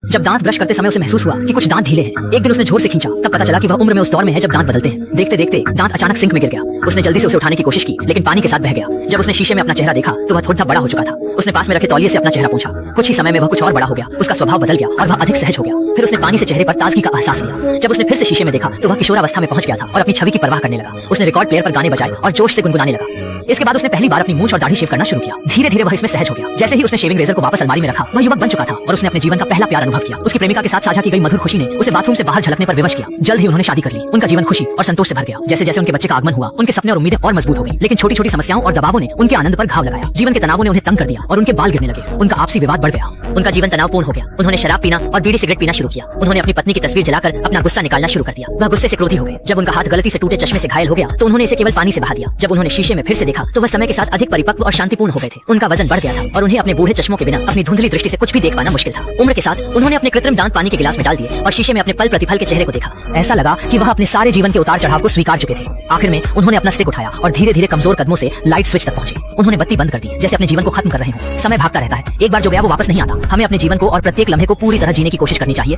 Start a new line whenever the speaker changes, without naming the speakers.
जब दांत ब्रश करते समय उसे महसूस हुआ कि कुछ दांत ढीले हैं। एक दिन उसने जोर से खींचा, तब पता चला कि वह उम्र में उस दौर में है जब दांत बदलते हैं। देखते देखते दांत अचानक सिंक में गिर गया। उसने जल्दी से उसे उठाने की कोशिश की, लेकिन पानी के साथ बह गया। जब उसने शीशे में अपना चेहरा देखा तो वह थोड़ा बड़ा हो चुका था। उसने पास में रखे तौलिए से अपना चेहरा पूछा। कुछ ही समय में वह कुछ और बड़ा हो गया। उसका स्वभाव बदल गया और वह अधिक सहज हो गया। फिर उसने पानी से चेहरे पर ताजगी का एहसास लिया। जब उसने फिर से शीशे में देखा तो वह किशोरावस्था में पहुंच गया था और अपनी छवि की परवाह करने लगा। उसने रिकॉर्ड प्लेयर पर गाने बजाए और जोश से गुनगुनाने लगा। इसके बाद उसने पहली बार अपनी मूंछ और दाढ़ी शेव करना शुरू किया। धीरे धीरे वह इसमें सहज हो गया। जैसे ही उसने शेविंग रेजर को वापस अलमारी में रखा, वह युवक बन चुका था और उसने अपने जीवन का पहला प्यार अनुभव किया। उसकी प्रेमिका के साथ साझा की गई मधुर खुशी ने उसे बाथरूम से बाहर झलकने पर विवश किया। जल्द ही उन्होंने शादी कर ली। उनका जीवन खुशी और संतोष से भर गया। जैसे जैसे उनके बच्चे का आगमन हुआ, उनके सपने और उम्मीदें और मजबूत हो गई। लेकिन छोटी छोटी समस्याओं और दबावों ने उनके आनंद पर घाव लगाया। जीवन के तनावों ने उन्हें तंग कर दिया और उनके बाल गिरने लगे। उनका आपसी विवाद बढ़ गया। उनका जीवन तनावपूर्ण हो गया। उन्होंने शराब पीना और बीड़ी सिगरेट पीना शुरू किया। उन्होंने अपनी पत्नी की तस्वीर जलाकर अपना गुस्सा निकालना शुरू कर दिया। वह गुस्से से क्रोधी हो गए। जब उनका हाथ गलती से टूटे चश्मे से घायल हो गया तो उन्होंने इसे केवल पानी से बहा दिया। जब उन्होंने शीशे में फिर से देखा तो वह समय के साथ अधिक परिपक्व और शांतिपूर्ण हो गए थे। उनका वजन बढ़ गया था और उन्हें अपने बूढ़े चश्मों के बिना अपनी धुंधली दृष्टि से कुछ भी देख पाना मुश्किल था। उम्र के साथ उन्होंने अपने कृत्रिम दांत पानी के गिलास में डाल दिए और शीशे में अपने पल प्रतिफल के चेहरे को देखा। ऐसा लगा कि वह अपने सारे जीवन के उतार चढ़ाव को स्वीकार चुके थे। आखिर में उन्होंने अपना स्टिक उठाया और धीरे धीरे कमजोर कदमों से लाइट स्विच तक पहुंचे। उन्होंने बत्ती बंद कर दी, जैसे अपने जीवन को खत्म कर रहे हो। समय भागता रहता है, एक बार जो गया वो वापस नहीं आता। हमें अपने जीवन को और प्रत्येक लम्हे को पूरी तरह जीने की कोशिश करनी चाहिए।